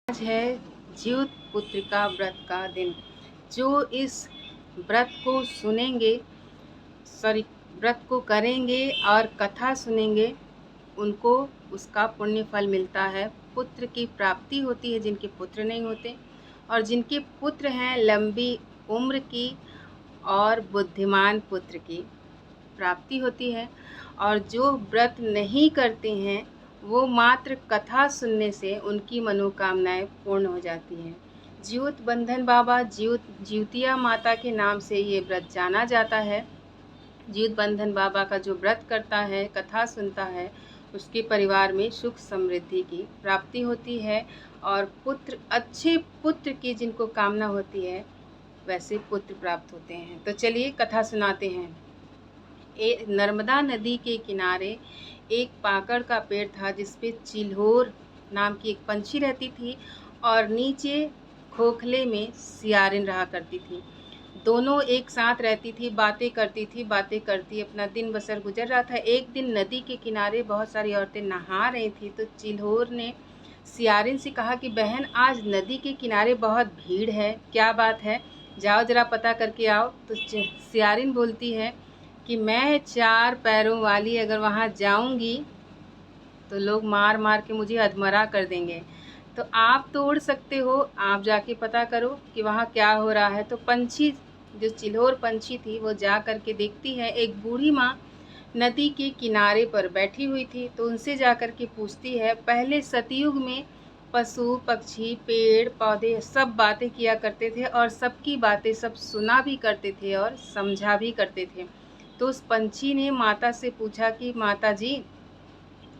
आज है ज्यूत पुत्रिका व्रत का दिन। जो इस व्रत को सुनेंगे, सॉरी, व्रत को करेंगे और कथा सुनेंगे, उनको उसका पुण्य फल मिलता है। पुत्र की प्राप्ति होती है जिनके पुत्र नहीं होते, और जिनके पुत्र हैं लंबी उम्र की और बुद्धिमान पुत्र की प्राप्ति होती है। और जो व्रत नहीं करते हैं वो मात्र कथा सुनने से उनकी मनोकामनाएं पूर्ण हो जाती हैं। ज्योत बंधन बाबा ज्योतिया माता के नाम से ये व्रत जाना जाता है। ज्योत बंधन बाबा का जो व्रत करता है, कथा सुनता है, उसके परिवार में सुख समृद्धि की प्राप्ति होती है और पुत्र, अच्छे पुत्र की जिनको कामना होती है वैसे पुत्र प्राप्त होते हैं। तो चलिए कथा सुनाते हैं। नर्मदा नदी के किनारे एक पाकड़ का पेड़ था जिसपे चिल्होर नाम की एक पंछी रहती थी और नीचे खोखले में सियारिन रहा करती थी। दोनों एक साथ रहती थी, बातें करती अपना दिन बसर गुजर रहा था। एक दिन नदी के किनारे बहुत सारी औरतें नहा रही थी तो चिल्होर ने सियारिन से कहा कि बहन, आज नदी के किनारे बहुत भीड़ है, क्या बात है, जाओ जरा पता करके आओ। तो सियारिन बोलती है कि मैं 4 पैरों वाली अगर वहाँ जाऊँगी तो लोग मार मार के मुझे अधमरा कर देंगे, तो आप तो उड़ सकते हो, आप जाके पता करो कि वहाँ क्या हो रहा है। तो पंछी, जो चिल्होर पंछी थी, वो जा कर के देखती है एक बूढ़ी माँ नदी के किनारे पर बैठी हुई थी। तो उनसे जा कर के पूछती है, पहले सतयुग में पशु पक्षी पेड़ पौधे सब बातें किया करते थे और सबकी बातें सब सुना भी करते थे और समझा भी करते थे। तो उस पंछी ने माता से पूछा कि माता जी,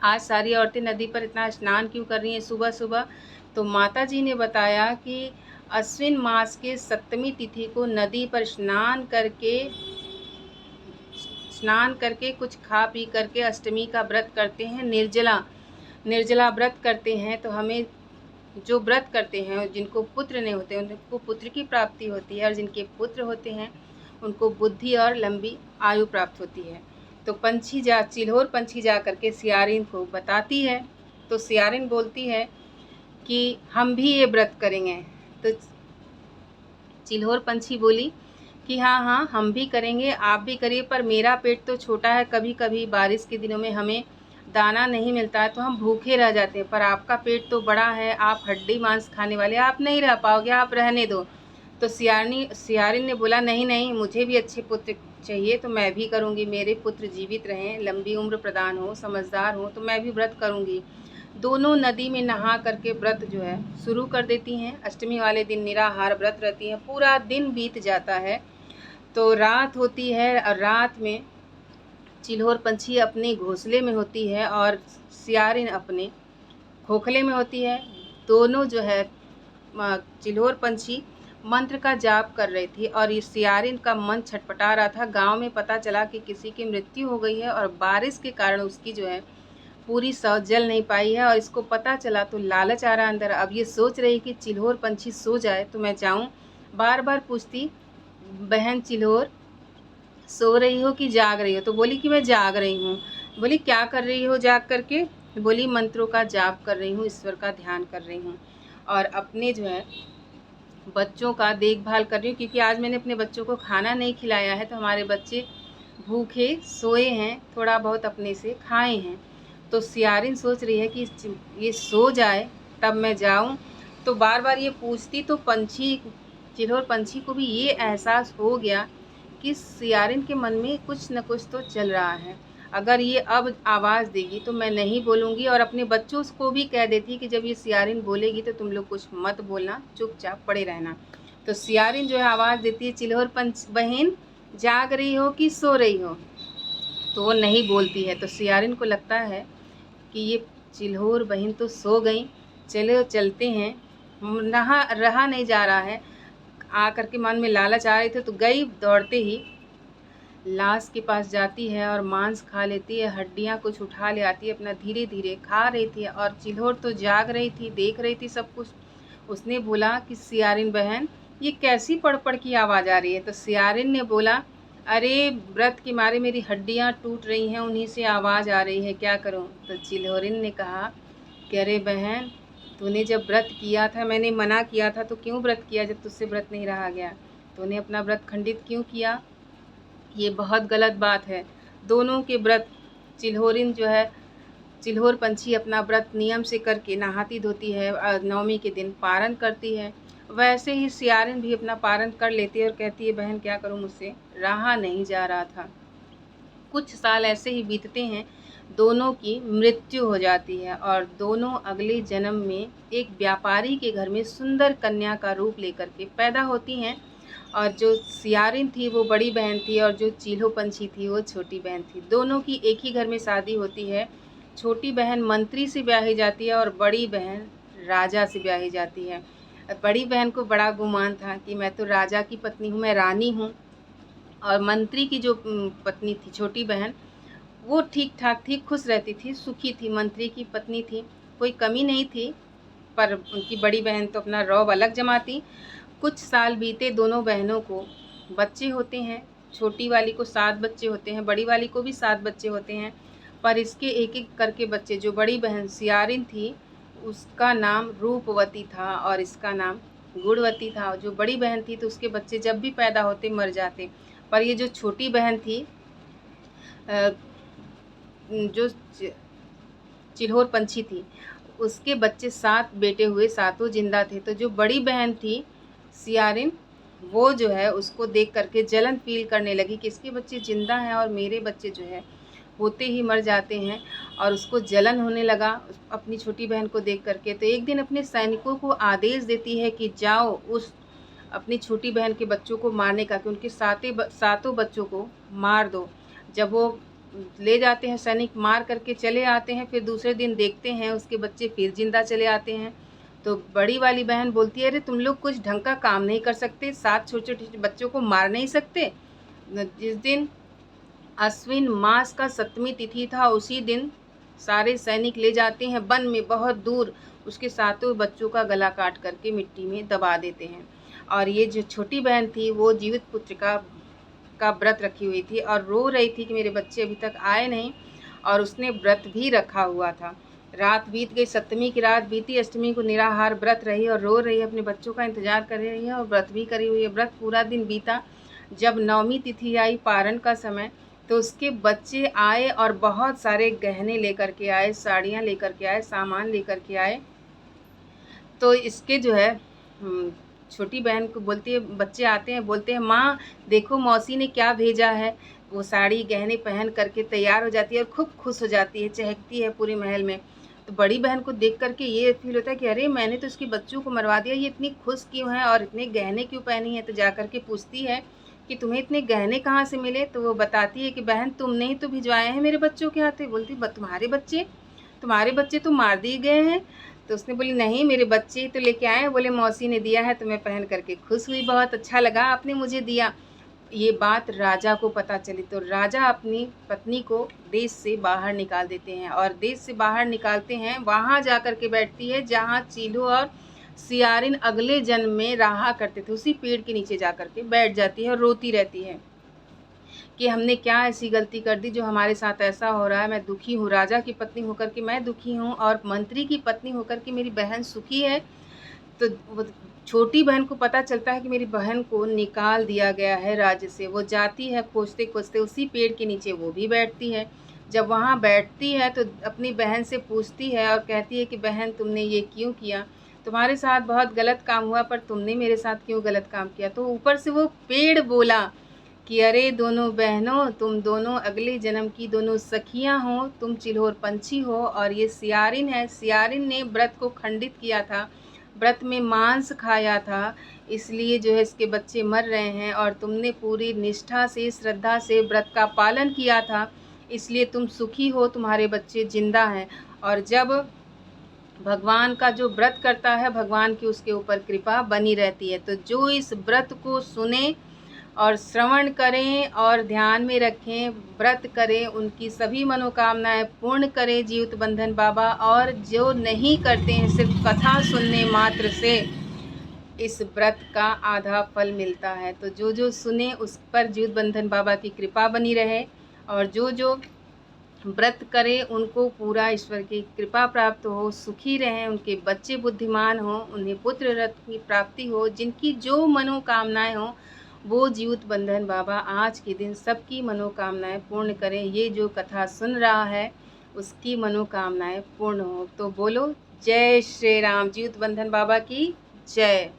आज सारी औरतें नदी पर इतना स्नान क्यों कर रही हैं सुबह सुबह? तो माता जी ने बताया कि अश्विन मास के सप्तमी तिथि को नदी पर स्नान करके कुछ खा पी करके अष्टमी का व्रत करते हैं, निर्जला व्रत करते हैं। तो हमें, जो व्रत करते हैं, जिनको पुत्र नहीं होते उनको पुत्र की प्राप्ति होती है, और जिनके पुत्र होते हैं उनको बुद्धि और लंबी आयु प्राप्त होती है। तो चिल्होर पंछी जा करके सियारिन को बताती है। तो सियारिन बोलती है कि हम भी ये व्रत करेंगे। तो चिल्होर पंछी बोली कि हाँ हाँ, हम भी करेंगे, आप भी करिए, पर मेरा पेट तो छोटा है, कभी कभी बारिश के दिनों में हमें दाना नहीं मिलता है तो हम भूखे रह जाते हैं, पर आपका पेट तो बड़ा है, आप हड्डी मांस खाने वाले, आप नहीं रह पाओगे, आप रहने दो। तो सियारिन ने बोला, नहीं नहीं, मुझे भी अच्छे पुत्र चाहिए, तो मैं भी करूँगी, मेरे पुत्र जीवित रहें, लंबी उम्र प्रदान हो, समझदार हो, तो मैं भी व्रत करूँगी। दोनों नदी में नहा करके व्रत जो है शुरू कर देती हैं। अष्टमी वाले दिन निराहार व्रत रहती हैं। पूरा दिन बीत जाता है तो रात होती है, और रात में चिल्होर पंछी अपने घोंसले में होती है और सियारिन अपने खोखले में होती है। दोनों जो है, चिल्होर पंछी मंत्र का जाप कर रही थी और ये सियारिन का मन छटपटा रहा था। गांव में पता चला कि किसी की मृत्यु हो गई है और बारिश के कारण उसकी जो है पूरी सौ जल नहीं पाई है, और इसको पता चला तो लालच आ रहा अंदर। अब ये सोच रही कि चिल्होर पंछी सो जाए तो मैं जाऊं। बार बार पूछती, बहन चिल्होर, सो रही हो कि जाग रही हो? तो बोली कि मैं जाग रही हूँ। बोली, क्या कर रही हो जाग करके? बोली, मंत्रों का जाप कर रही हूँ, ईश्वर का ध्यान कर रही हूँ और अपने जो है बच्चों का देखभाल कर रही हूँ, क्योंकि आज मैंने अपने बच्चों को खाना नहीं खिलाया है तो हमारे बच्चे भूखे सोए हैं, थोड़ा बहुत अपने से खाए हैं। तो सियारिन सोच रही है कि ये सो जाए तब मैं जाऊं। तो बार बार ये पूछती तो चिल्होर पंछी को भी ये एहसास हो गया कि सियारिन के मन में कुछ न कुछ तो चल रहा है। अगर ये अब आवाज़ देगी तो मैं नहीं बोलूँगी, और अपने बच्चों को भी कह देती कि जब ये सियारिन बोलेगी तो तुम लोग कुछ मत बोलना, चुपचाप पड़े रहना। तो सियारिन जो है आवाज़ देती है, चिल्होर बहन, जाग रही हो कि सो रही हो? तो वो नहीं बोलती है। तो सियारिन को लगता है कि ये चिल्होर बहन तो सो गई, चलो चलते हैं, रहा नहीं जा रहा है। आकर के मन में लालच आ रही थी तो गई, दौड़ते ही लाश के पास जाती है और मांस खा लेती है, हड्डियां कुछ उठा ले आती है, अपना धीरे धीरे खा रही थी। और चिल्होर तो जाग रही थी, देख रही थी सब कुछ। उसने बोला कि सियारिन बहन, ये कैसी पड़ की आवाज़ आ रही है? तो सियारिन ने बोला, अरे व्रत के मारे मेरी हड्डियां टूट रही हैं, उन्हीं से आवाज़ आ रही है, क्या करूं? तो चिल्होरिन ने कहा कि अरे बहन, तूने जब व्रत किया था, मैंने मना किया था, तो क्यों व्रत किया जब तुझसे व्रत नहीं रहा गया? तूने अपना व्रत खंडित क्यों किया? ये बहुत गलत बात है। दोनों के व्रत, चिल्होरिन जो है, चिल्होर पंछी अपना व्रत नियम से करके नहाती धोती है, नवमी के दिन पारण करती है। वैसे ही सियारिन भी अपना पारण कर लेती है और कहती है बहन क्या करूं, मुझसे रहा नहीं जा रहा था। कुछ साल ऐसे ही बीतते हैं, दोनों की मृत्यु हो जाती है और दोनों अगले जन्म में एक व्यापारी के घर में सुंदर कन्या का रूप लेकर के पैदा होती हैं। और जो सियारिन थी वो बड़ी बहन थी और जो चील्हो पंछी थी वो छोटी बहन थी। दोनों की एक ही घर में शादी होती है। छोटी बहन मंत्री से ब्याही जाती है और बड़ी बहन राजा से ब्याही जाती है। बड़ी बहन को बड़ा गुमान था कि मैं तो राजा की पत्नी हूँ, मैं रानी हूँ। और मंत्री की जो पत्नी थी छोटी बहन, वो ठीक ठाक थी, खुश रहती थी, सुखी थी। मंत्री की पत्नी थी, कोई कमी नहीं थी, पर उनकी बड़ी बहन तो अपना रौब अलग जमाती। कुछ साल बीते, दोनों बहनों को बच्चे होते हैं। छोटी वाली को 7 बच्चे होते हैं, बड़ी वाली को भी 7 बच्चे होते हैं। पर इसके एक एक करके बच्चे, जो बड़ी बहन सियारिन थी उसका नाम रूपवती था और इसका नाम गुणवती था। जो बड़ी बहन थी तो उसके बच्चे जब भी पैदा होते मर जाते। पर ये जो छोटी बहन थी, जो चिल्होर पंछी थी, उसके बच्चे 7 बेटे हुए, सातों जिंदा थे। तो जो बड़ी बहन थी सियारिन, वो जो है उसको देख करके जलन फील करने लगी कि इसके बच्चे जिंदा हैं और मेरे बच्चे जो है होते ही मर जाते हैं, और उसको जलन होने लगा अपनी छोटी बहन को देख करके। तो एक दिन अपने सैनिकों को आदेश देती है कि जाओ उस अपनी छोटी बहन के बच्चों को मारने का, कि उनके सातों बच्चों को मार दो। जब वो ले जाते हैं सैनिक, मार करके चले आते हैं, फिर दूसरे दिन देखते हैं उसके बच्चे फिर जिंदा चले आते हैं। तो बड़ी वाली बहन बोलती है अरे तुम लोग कुछ ढंग का काम नहीं कर सकते, 7 छोटे छोटे बच्चों को मार नहीं सकते? जिस दिन अश्विन मास का 7वीं तिथि था, उसी दिन सारे सैनिक ले जाते हैं वन में बहुत दूर, उसके सातों बच्चों का गला काट करके मिट्टी में दबा देते हैं। और ये जो छोटी बहन थी वो जीवित पुत्र का व्रत रखी हुई थी और रो रही थी कि मेरे बच्चे अभी तक आए नहीं, और उसने व्रत भी रखा हुआ था। रात बीत गई, 7वीं की रात बीती, अष्टमी को निराहार व्रत रही और रो रही है, अपने बच्चों का इंतजार कर रही है और व्रत भी करी हुई है। व्रत पूरा दिन बीता। जब 9वीं तिथि आई, पारण का समय, तो उसके बच्चे आए और बहुत सारे गहने लेकर के आए, साड़ियाँ लेकर के आए, सामान लेकर के आए। तो इसके जो है छोटी बहन को बोलती है, बच्चे आते हैं, बोलते हैं माँ देखो मौसी ने क्या भेजा है। वो साड़ी गहने पहन करके तैयार हो जाती है और खूब खुश हो जाती है, चहकती है पूरे महल में। तो बड़ी बहन को देख करके ये फील होता है कि अरे मैंने तो इसके बच्चों को मरवा दिया, ये इतनी खुश क्यों है और इतने गहने क्यों पहनी है। तो जा करके पूछती है कि तुम्हें इतने गहने कहाँ से मिले। तो वो बताती है कि बहन तुमने ही तो भिजवाए हैं मेरे बच्चों के हाथे। बोलती तुम्हारे बच्चे तो मार दिए गए हैं। तो उसने बोली नहीं, मेरे बच्चे ही तो लेके आए हैं। बोले मौसी ने दिया है तो मैं पहन करके खुश हुई, बहुत अच्छा लगा आपने मुझे दिया। ये बात राजा को पता चली तो राजा अपनी पत्नी को देश से बाहर निकाल देते हैं, और देश से बाहर निकालते हैं, वहाँ जा कर के बैठती है जहाँ चीलू और सियारिन अगले जन्म में रहा करते थे। उसी पेड़ के नीचे जा कर के बैठ जाती है और रोती रहती है कि हमने क्या ऐसी गलती कर दी जो हमारे साथ ऐसा हो रहा है। मैं दुखी हूँ, राजा की पत्नी होकर के मैं दुखी हूँ और मंत्री की पत्नी होकर के मेरी बहन सुखी है। तो वो छोटी बहन को पता चलता है कि मेरी बहन को निकाल दिया गया है राज्य से। वो जाती है खोजते खोजते उसी पेड़ के नीचे वो भी बैठती है। जब वहाँ बैठती है तो अपनी बहन से पूछती है और कहती है कि बहन तुमने ये क्यों किया, तुम्हारे साथ बहुत गलत काम हुआ, पर तुमने मेरे साथ क्यों गलत काम किया। तो ऊपर से वो पेड़ बोला कि अरे दोनों बहनों, तुम दोनों अगले जन्म की दोनों सखियां हो, तुम चिल्होर पंछी हो और ये सियारिन है। सियारिन ने व्रत को खंडित किया था, व्रत में मांस खाया था, इसलिए जो है इसके बच्चे मर रहे हैं। और तुमने पूरी निष्ठा से, श्रद्धा से व्रत का पालन किया था, इसलिए तुम सुखी हो, तुम्हारे बच्चे जिंदा हैं। और जब भगवान का जो व्रत करता है, भगवान की उसके ऊपर कृपा बनी रहती है। तो जो इस व्रत को सुने और श्रवण करें और ध्यान में रखें, व्रत करें, उनकी सभी मनोकामनाएं पूर्ण करें जीवित बंधन बाबा। और जो नहीं करते हैं, सिर्फ कथा सुनने मात्र से इस व्रत का आधा फल मिलता है। तो जो जो सुने उस पर जीवित बंधन बाबा की कृपा बनी रहे, और जो जो व्रत करें, उनको पूरा ईश्वर की कृपा प्राप्त हो, सुखी रहें, उनके बच्चे बुद्धिमान हों, उन्हें पुत्र रत्न की प्राप्ति हो, जिनकी जो मनोकामनाएं हों वो जीवित बंधन बाबा आज के दिन सबकी मनोकामनाएं पूर्ण करें। ये जो कथा सुन रहा है उसकी मनोकामनाएं पूर्ण हो। तो बोलो जय श्री राम। जीवित बंधन बाबा की जय।